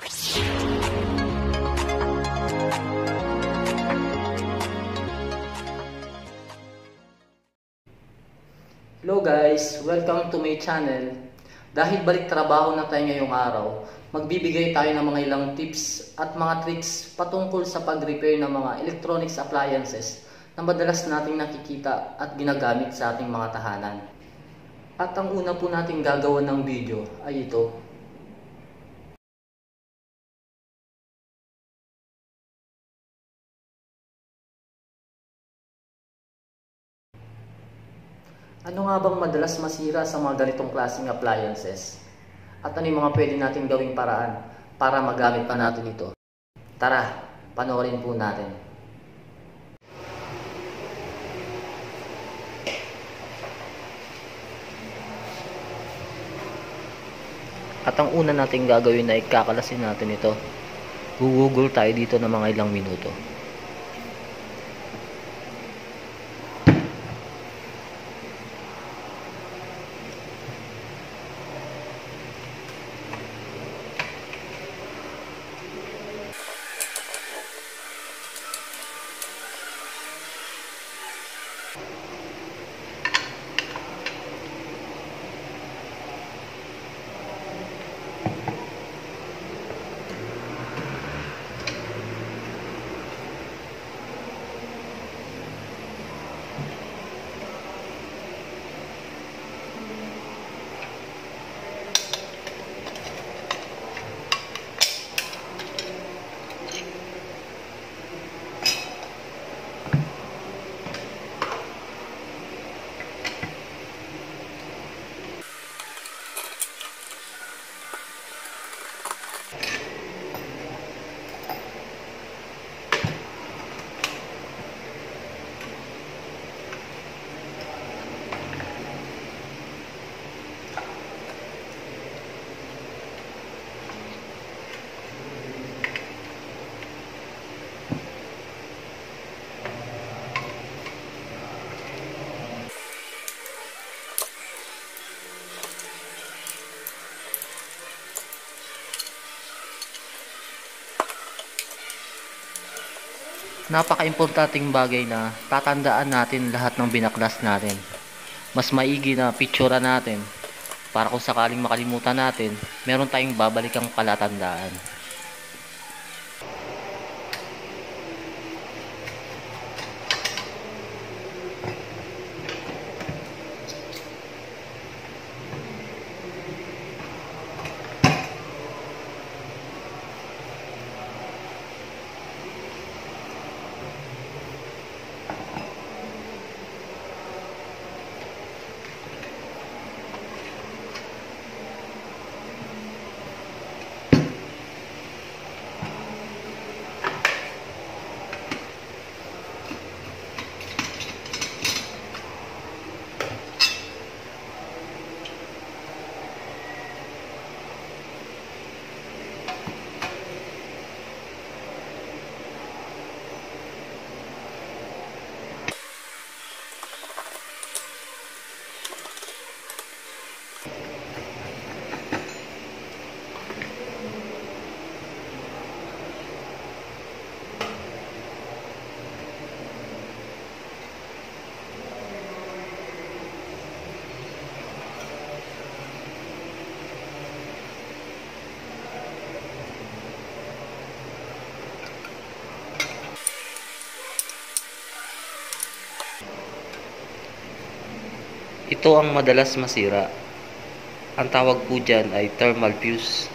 Hello guys! Welcome to my channel. Dahil balik trabaho na tayo ngayong araw, magbibigay tayo ng mga ilang tips at mga tricks patungkol sa pag-repair ng mga electronics appliances na madalas nating nakikita at ginagamit sa ating mga tahanan. At ang una po nating gagawa ng video ay ito. Ano nga bang madalas masira sa mga ganitong klaseng appliances? At ano yung mga pwede natin gawing paraan para magamit pa natin ito? Tara, panoorin po natin. At ang una nating gagawin ay kakalasin natin ito. Gugugol tayo dito ng mga ilang minuto. Napaka-importanting bagay na tatandaan natin lahat ng binaklas natin. Mas maigi na picture natin para kung sakaling makalimutan natin, meron tayong babalikang palatandaan. Ito ang madalas masira. Ang tawag po dyan ay thermal fuse.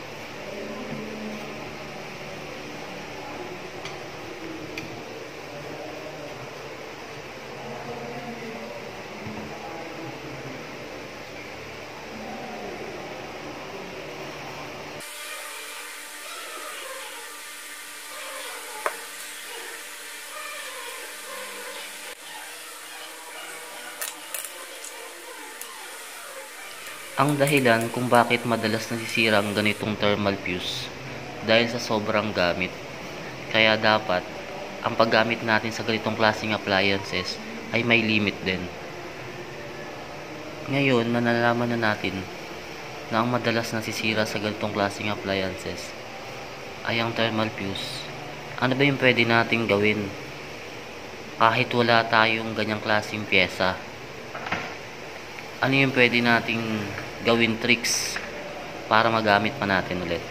Ang dahilan kung bakit madalas nasisira ang ganitong thermal fuse dahil sa sobrang gamit. Kaya dapat ang paggamit natin sa ganitong klaseng appliances ay may limit din. Ngayon, nalalaman na natin na ang madalas nasisira sa ganitong klaseng appliances ay ang thermal fuse. Ano ba yung pwede nating gawin kahit wala tayong ganyang klaseng pyesa? Ano yung pwede nating gawin tricks para magamit pa natin ulit?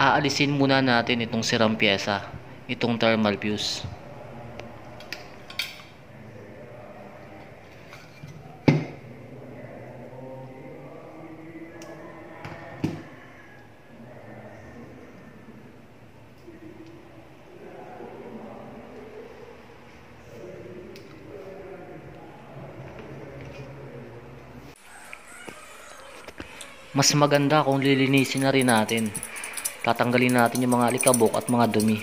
Aalisin muna natin itong sirang pyesa, itong thermal fuse. Mas maganda kung lilinisin na rin natin. Tatanggalin natin yung mga alikabok at mga dumi.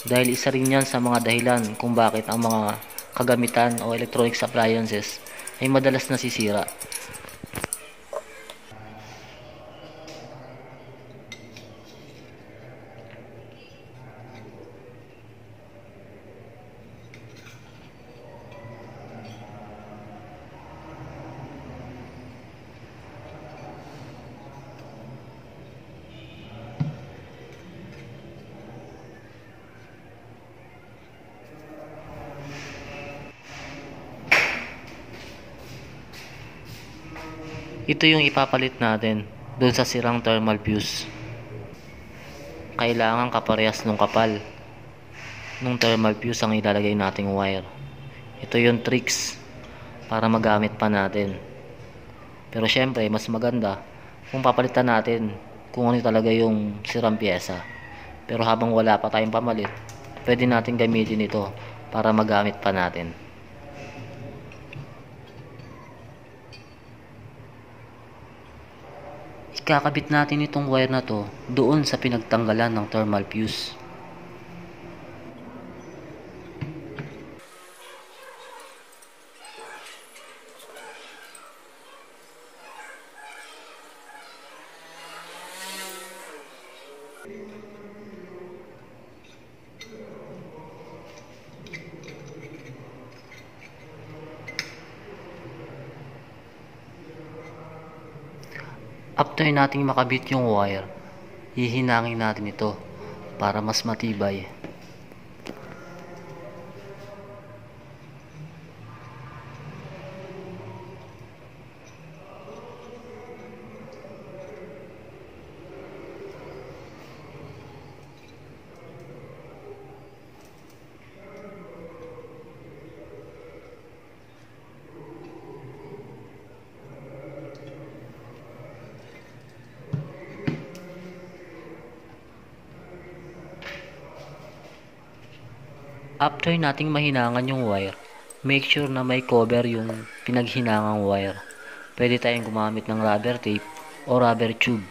Dahil isa rin yan sa mga dahilan kung bakit ang mga kagamitan o electronics appliances ay madalas nasisira. Ito yung ipapalit natin dun sa sirang thermal fuse. Kailangan kaparehas nung kapal nung thermal fuse ang ilalagay nating wire. Ito yung tricks para magamit pa natin. Pero syempre mas maganda kung papalitan natin kung ano talaga yung sirang pyesa. Pero habang wala pa tayong pamalit, pwede natin gamitin ito para magamit pa natin. Ikakabit natin itong wire na to doon sa pinagtanggalan ng thermal fuse. After nating makabit yung wire, hihinangin natin ito para mas matibay. After nating mahinangan yung wire, make sure na may cover yung pinaghinangang wire. Pwede tayong gumamit ng rubber tape o rubber tube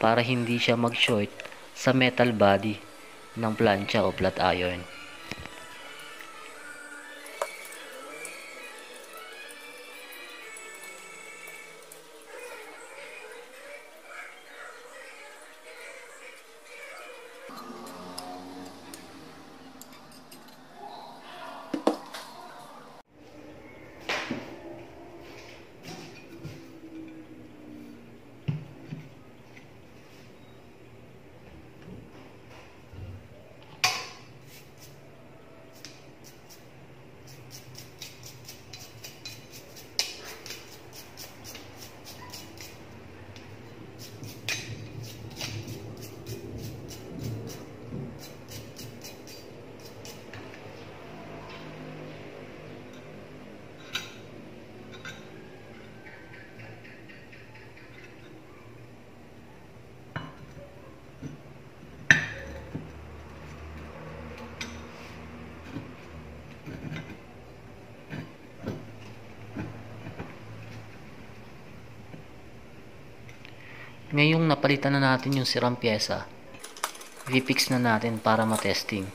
para hindi siya mag-short sa metal body ng plancha o flat iron. Ngayong napalitan na natin yung sirang pyesa, i-fix na natin para matesting.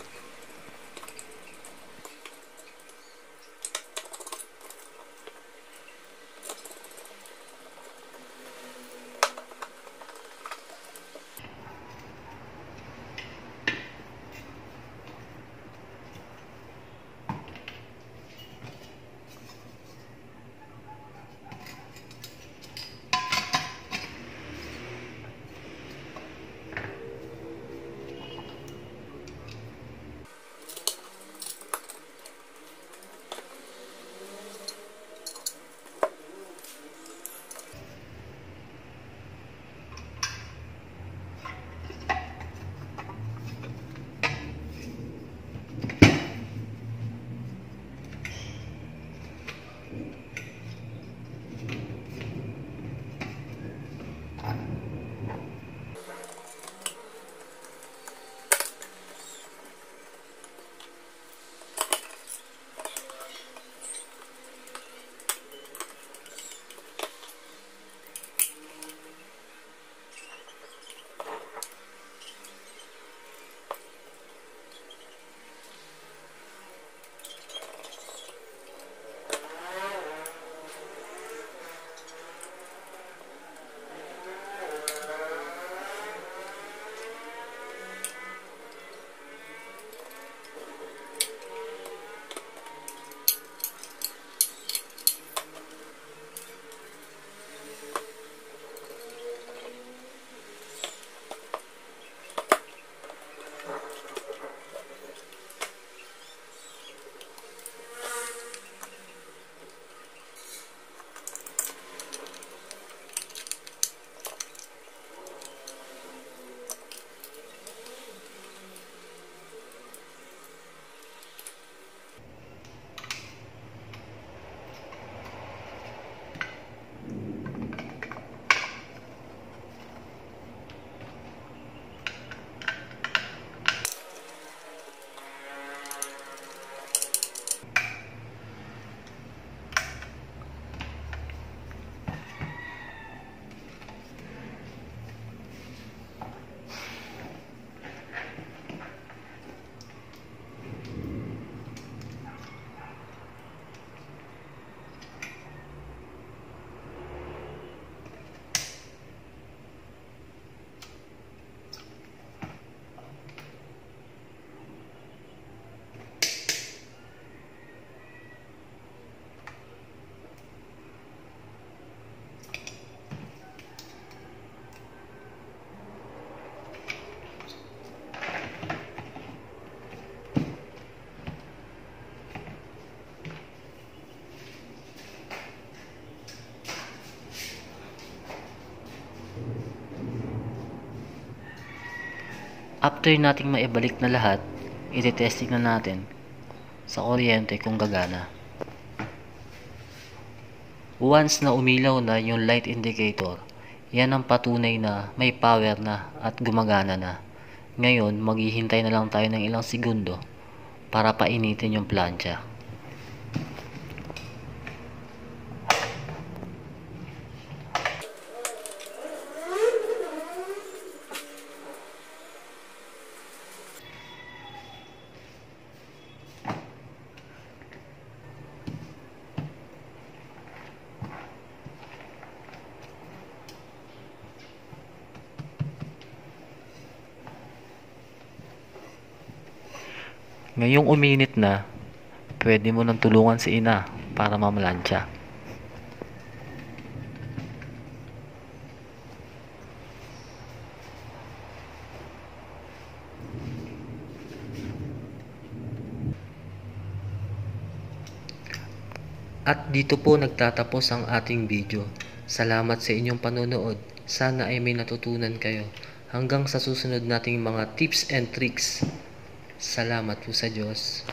After nating maibalik na lahat, iti-testing na natin sa kuryente kung gagana. Once na umilaw na yung light indicator, yan ang patunay na may power na at gumagana na. Ngayon, maghihintay na lang tayo ng ilang segundo para painitin yung plancha. Ngayong uminit na, pwede mo nang tulungan si ina para mamalansya. At dito po nagtatapos ang ating video. Salamat sa inyong panonood. Sana ay may natutunan kayo. Hanggang sa susunod nating mga tips and tricks. Salamat po sa Diyos.